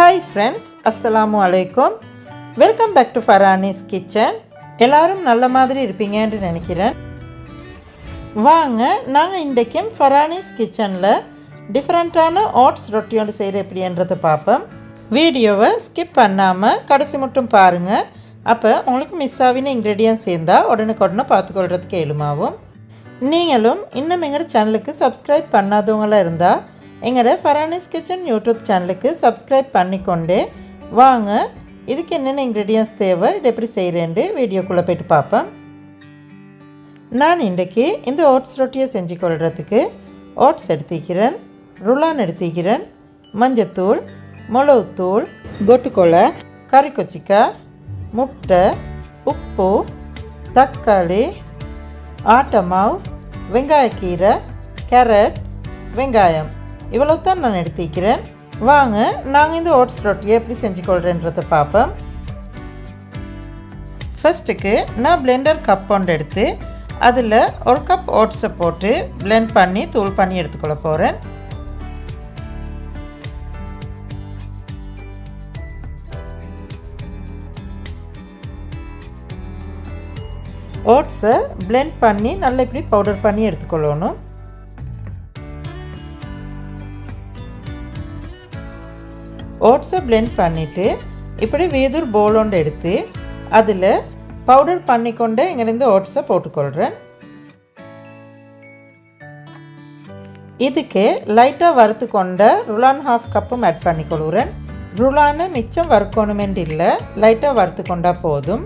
Hi friends, Assalamu alaikum. Welcome back to Farhani's kitchen. எல்லாரும் நல்ல மாதிரி இருப்பீங்கன்னு நினைக்கிறேன். வாங்க நாங்கள் இன்றைக்கும் Farhani's kitchenல டிஃபரண்டான ஓட்ஸ் ரொட்டி ஒன்று செய்கிற எப்படின்றதை பார்ப்போம். வீடியோவை ஸ்கிப் பண்ணாமல் கடைசி மட்டும் பாருங்கள். அப்போ உங்களுக்கு மிஸ் ஆகின இன்க்ரீடியன்ஸ் இருந்தால் உடனுக்குடனே பார்த்துக்கொள்கிறதுக்கு எளிமாகும். நீங்களும் இன்னும் எங்கள் சேனலுக்கு சப்ஸ்கிரைப் பண்ணாதவங்களாக இருந்தால் எங்களோட Farhani's கிச்சன் யூடியூப் சேனலுக்கு சப்ஸ்கிரைப் பண்ணிக்கொண்டு வாங்க இதுக்கு என்னென்ன இன்க்ரீடியன்ஸ் தேவை, இது எப்படி செய்கிறேன்ட்டு வீடியோக்குள்ளே போய்ட்டு பார்ப்பேன். நான் இன்றைக்கி இந்த ஓட்ஸ் ரொட்டியை செஞ்சு கொள்கிறதுக்கு ஓட்ஸ் எடுத்துக்கிறேன், ருலான் எடுத்துக்கிறேன், மஞ்சத்தூள், மிளகுத்தூள், கொட்டுக்கொலை, கறிக்கொச்சிக்காய், முட்டை, உப்பு, தக்காளி, ஆட்டை மாவு, வெங்காயக்கீரை, கேரட், வெங்காயம் இவ்வளவு தான் நான் எடுத்துக்கிறேன். வாங்க நாங்கள் இந்த ஓட்ஸ் ரொட்டியை எப்படி செஞ்சு கொள்கிறேன்றதை பார்ப்போம். ஃபஸ்ட்டுக்கு நான் பிளெண்டர் கப் ஒன்று எடுத்து அதில் ஒரு கப் ஓட்ஸை போட்டு பிளெண்ட் பண்ணி தூள் பண்ணி எடுத்துக்கொள்ள போகிறேன். ஓட்ஸை பிளெண்ட் பண்ணி நல்லா இப்படி பவுடர் பண்ணி எடுத்துக்கொள்ளணும். ஓட்ஸை பிளெண்ட் பண்ணிவிட்டு இப்படி வேதூர் போல் ஒன்று எடுத்து அதில் பவுடர் பண்ணிக்கொண்டு இங்கேருந்து ஓட்ஸை போட்டுக்கொள்கிறேன். இதுக்கு லைட்டாக வறுத்து கொண்ட ருலான் ஹாஃப் கப்பும் ஆட் பண்ணிக்கொள்கிறேன். ருலானை மிச்சம் வறுக்கணுமென்று இல்லை, லைட்டாக வறுத்து கொண்டால் போதும்.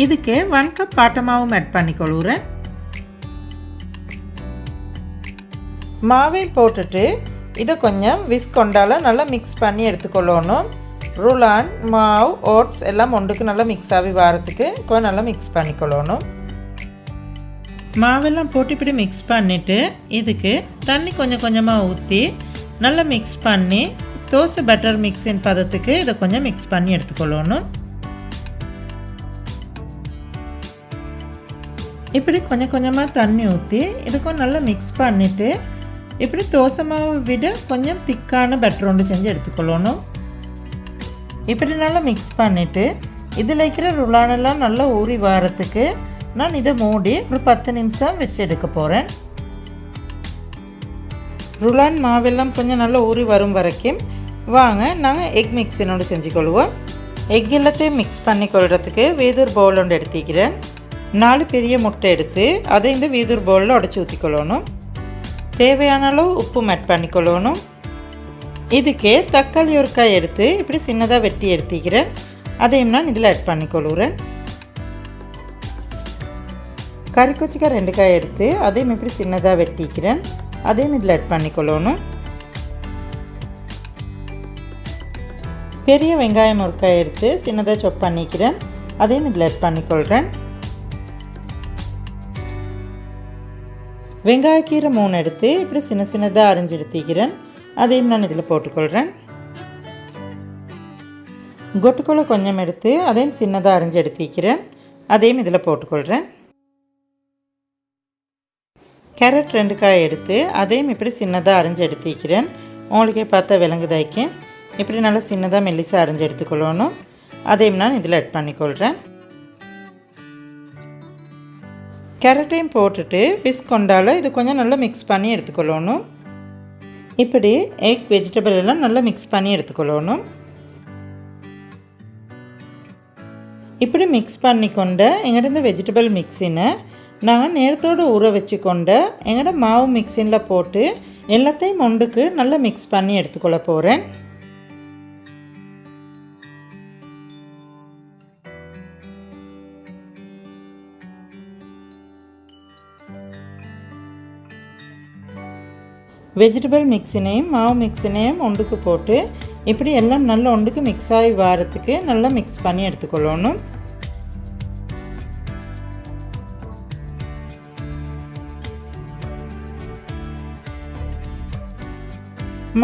இதுக்கு 1 கப் ஆட்டை மாவும் ஆட் பண்ணிக்கொள்கிறேன். மாவையும் போட்டுட்டு இதை கொஞ்சம் விஸ்க் கொண்டால நல்லா மிக்ஸ் பண்ணி எடுத்துக்கொள்ளணும். ருலான், மாவு, ஓட்ஸ் எல்லாம் ஒன்றுக்கு நல்லா மிக்ஸ் ஆகி வாரத்துக்கு கொஞ்சம் நல்லா மிக்ஸ் பண்ணிக்கொள்ளணும். மாவெல்லாம் போட்டு இப்படி மிக்ஸ் பண்ணிவிட்டு இதுக்கு தண்ணி கொஞ்சம் கொஞ்சமாக ஊற்றி நல்லா மிக்ஸ் பண்ணி தோசை பட்டர் மிக்ஸின் பதத்துக்கு இதை கொஞ்சம் மிக்ஸ் பண்ணி எடுத்துக்கொள்ளணும். இப்படி கொஞ்சம் கொஞ்சமாக தண்ணி ஊற்றி இதுக்கும் நல்லா மிக்ஸ் பண்ணிவிட்டு இப்படி தோசை மாவை விட கொஞ்சம் திக்கான பட்டர் ஒன்று செஞ்சு எடுத்துக்கொள்ளணும். இப்படி நல்லா மிக்ஸ் பண்ணிவிட்டு இதில் இருக்கிற ருலானெல்லாம் நல்லா ஊறி வாரத்துக்கு நான் இதை மூடி ஒரு 10 நிமிஷம் வச்சு எடுக்க போகிறேன். ருலான் மாவெல்லாம் கொஞ்சம் நல்லா ஊறி வரும் வரைக்கும் வாங்க நாங்கள் எக் மிக்ஸினோடு செஞ்சுக்கொள்வோம். எக் எல்லாத்தையும் மிக்ஸ் பண்ணி கொள்கிறதுக்கு வேதூர் பவுல் ஒன்று எடுத்துக்கிறேன். 4 பெரிய முட்டை எடுத்து அதை இந்த வேதூர் பவுலில் உடச்சி ஊற்றிக்கொள்ளணும். தேவையான அளவு உப்பு ஆட் பண்ணிக்கொள்ளணும். இதுக்கு தக்காளி ஒரு காய் எடுத்து இப்படி சின்னதாக வெட்டி எடுத்துக்கிறேன். அதையும் நான் இதில் ஆட் பண்ணிக்கொள்கிறேன். கறிக்கொச்சிக்காய் 2 காய் எடுத்து அதையும் இப்படி சின்னதாக வெட்டிக்கிறேன். அதையும் இதில் ஆட் பண்ணிக்கொள்ளணும். பெரிய வெங்காயம் ஒரு காய் எடுத்து சின்னதாக சாப் பண்ணிக்கிறேன். அதையும் இதில் ஆட் பண்ணிக்கொள்கிறேன். வெங்காயக்கீரை 3 எடுத்து இப்படி சின்னதாக அரிஞ்சு எடுத்துக்கிறேன். அதையும் நான் இதில் போட்டுக்கொள்கிறேன். கொட்டுக்கொலை கொஞ்சம் எடுத்து அதையும் சின்னதாக அரிஞ்சு எடுத்துக்கிறேன். அதையும் இதில் போட்டுக்கொள்கிறேன். கேரட் 2 காய் எடுத்து அதையும் இப்படி சின்னதாக அரிஞ்சு எடுத்துக்கிறேன். உங்களுக்கே பார்த்தா விலங்குதாய்க்கு இப்படி நல்லா சின்னதாக மெல்லிசாக அரிஞ்சு எடுத்துக்கொள்ளணும். அதையும் நான் இதில் ஆட் பண்ணிக்கொள்கிறேன். கேரட்டையும் போட்டுட்டு விஸ்க் கொண்டால இது கொஞ்சம் நல்லா மிக்ஸ் பண்ணி எடுத்துக்கொள்ளணும். இப்படி எக் வெஜிடபிள் எல்லாம் நல்லா மிக்ஸ் பண்ணி எடுத்துக்கொள்ளணும். இப்படி மிக்ஸ் பண்ணி கொண்ட எங்கள்கிட்ட வெஜிடபிள் மிக்ஸினை நாங்கள் நேரத்தோடு ஊற வச்சு கொண்ட எங்களோட மாவு மிக்ஸினில் போட்டு எல்லாத்தையும் ஒன்றுக்கு நல்லா மிக்ஸ் பண்ணி எடுத்துக்கொள்ள போகிறேன். வெஜிடபிள் மிக்ஸினையும் மாவு மிக்ஸினையும் ஒன்றுக்கு போட்டு இப்படி எல்லாம் நல்லா ஒன்றுக்கு மிக்ஸ் ஆகி வாரத்துக்கு நல்லா மிக்ஸ் பண்ணி எடுத்துக்கொள்ளணும்.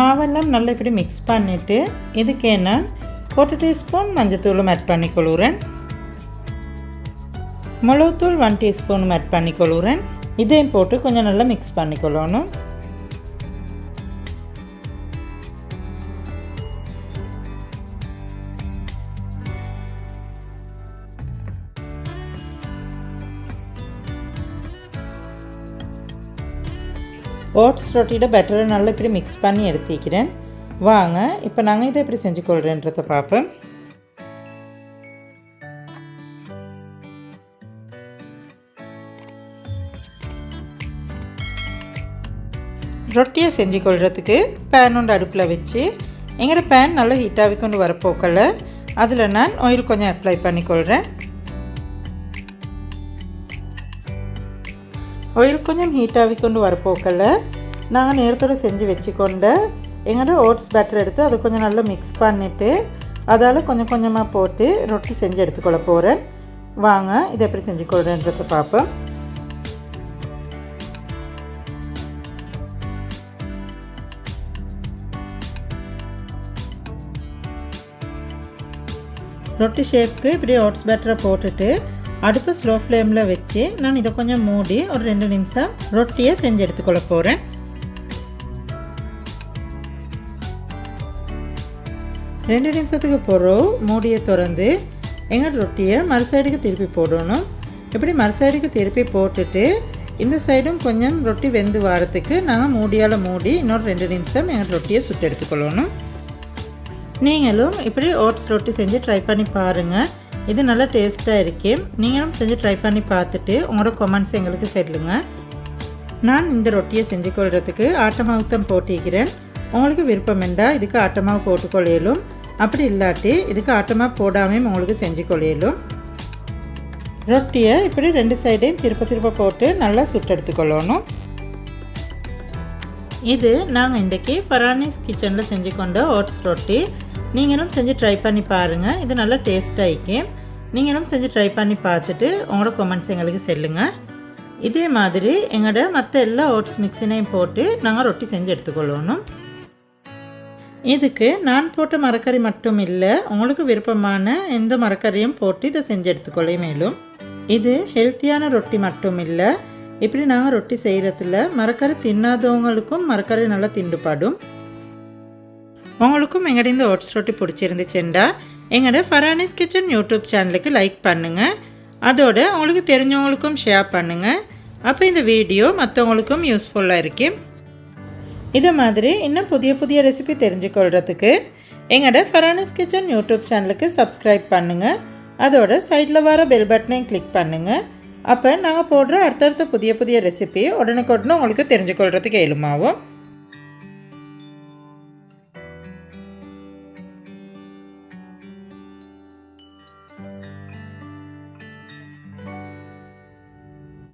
மாவெல்லாம் நல்லா இப்படி மிக்ஸ் பண்ணிவிட்டு இதுக்கே நான் 1 டீஸ்பூன் மஞ்சத்தூளும் ஆட் பண்ணிக்கொள்கிறேன். மிளகுத்தூள் 1 டீஸ்பூனும் ஆட் பண்ணிக்கொள்கிறேன். இதையும் போட்டு கொஞ்சம் நல்லா மிக்ஸ் பண்ணிக்கொள்ளணும். ஓட்ஸ் ரொட்டியோட பேட்டரை நல்லா இப்படி மிக்ஸ் பண்ணி எடுத்துக்கிறேன். வாங்க இப்போ நாங்கள் இதை எப்படி செஞ்சு கொள்கிறேன்றதை பார்ப்போம். ரொட்டியை செஞ்சு கொள்கிறதுக்கு பேன் ஒன்று அடுப்பில் வச்சு எங்களோட பேன் நல்லா ஹீட்டாகி கொண்டு வரப்போக்கல அதில் நான் ஆயில் கொஞ்சம் அப்ளை பண்ணிக்கொள்கிறேன். ஆயில் கொஞ்சம் ஹீட்டாகி கொண்டு வரப்போக்கல நாங்கள் நேரத்தோடு செஞ்சு வச்சுக்கொண்ட எங்களோட ஓட்ஸ் பேட்டர் எடுத்து அதை கொஞ்சம் நல்லா மிக்ஸ் பண்ணிவிட்டு அதால் கொஞ்சம் கொஞ்சமாக போட்டு ரொட்டி செஞ்சு எடுத்துக்கொள்ள போகிறேன். வாங்க இதை எப்படி செஞ்சு கொள்கிறேன்றதை பார்ப்போம். ரொட்டி ஷேப்புக்கு இப்படி ஓட்ஸ் பேட்டரை போட்டுட்டு அடுப்பு ஸ்லோ ஃப்ளேமில் வச்சு நான் இதை கொஞ்சம் மூடி ஒரு 2 நிமிஷம் ரொட்டியை செஞ்சு எடுத்துக்கொள்ள போகிறேன். ரெண்டு நிமிஷத்துக்கு பிறகு மூடியை திறந்து எங்கள் ரொட்டியை மறு சைடுக்கு திருப்பி போடணும். இப்படி மறு சைடுக்கு திருப்பி போட்டுட்டு இந்த சைடும் கொஞ்சம் ரொட்டி வெந்து வாரத்துக்கு நாங்கள் மூடியால் மூடி இன்னொரு 2 நிமிஷம் எங்கள் ரொட்டியை சுட்டு எடுத்துக்கொள்ளணும். நீங்களும் இப்படி ஓட்ஸ் ரொட்டி செஞ்சு ட்ரை பண்ணி பாருங்கள். இது நல்லா டேஸ்ட்டாக இருக்கும். நீங்களும் செஞ்சு ட்ரை பண்ணி பார்த்துட்டு உங்களோட கமெண்ட்ஸ் எங்களுக்கு சொல்லுங்கள். நான் இந்த ரொட்டியை செஞ்சு கொள்கிறதுக்கு ஆட்டை மாவு தான் போட்டிக்கிறேன். உங்களுக்கு விருப்பம் இருந்தால் இதுக்கு ஆட்டை மாவு போட்டுக்கொள்ளையிலும், அப்படி இல்லாட்டி இதுக்கு ஆட்டை மாவு போடாமல் உங்களுக்கு செஞ்சு கொள்ளையிலும். ரொட்டியை இப்படி 2 சைடையும் திருப்ப போட்டு நல்லா சுட்டு எடுத்துக்கொள்ளணும். இது நாங்கள் இன்றைக்கி ஃபரானிஸ் கிச்சனில் செஞ்சு கொண்ட ஓட்ஸ் ரொட்டி. நீங்களும் செஞ்சு ட்ரை பண்ணி பாருங்கள். இது நல்லா டேஸ்ட்டாக இருக்கும். நீங்களும் செஞ்சு ட்ரை பண்ணி பார்த்துட்டு உங்களோட கமெண்ட்ஸ் எங்களுக்கு சொல்லுங்கள். இதே மாதிரி எங்களோட மற்ற எல்லா ஓட்ஸ் மிக்ஸினையும் போட்டு நாங்கள் ரொட்டி செஞ்சு எடுத்துக்கொள்ளணும். இதுக்கு நான் போட்ட மரக்கறி மட்டும் இல்லை, உங்களுக்கு விருப்பமான எந்த மரக்கறியும் போட்டு இதை செஞ்சு எடுத்துக்கொள்ள. மேலும் இது ஹெல்த்தியான ரொட்டி மட்டும் இல்லை, இப்படி நாங்கள் ரொட்டி செய்கிறதுல மரக்கறி தின்னாதவங்களுக்கும் மரக்கறி நல்லா திண்டுபடும். உங்களுக்கும் எங்களோட இந்த ஓட்ஸ் ரொட்டி பிடிச்சிருந்துச்சுண்டா எங்களோட ஃபரானிஸ் கிச்சன் யூடியூப் சேனலுக்கு லைக் பண்ணுங்கள். அதோட உங்களுக்கு தெரிஞ்சவங்களுக்கும் ஷேர் பண்ணுங்கள். அப்போ இந்த வீடியோ மற்றவங்களுக்கும் யூஸ்ஃபுல்லாக இருக்கும். இதை மாதிரி இன்னும் புதிய ரெசிபி தெரிஞ்சுக்கொள்கிறதுக்கு எங்களோட ஃபரானிஸ் கிச்சன் யூடியூப் சேனலுக்கு சப்ஸ்கிரைப் பண்ணுங்கள். அதோட சைடில் வர பெல் பட்டனையும் கிளிக் பண்ணுங்கள். அப்போ நாங்கள் போடுற அடுத்தடுத்த புதிய ரெசிபி உடனுக்குடனே உங்களுக்கு தெரிஞ்சுக்கொள்கிறதுக்கு எளிமாகும்.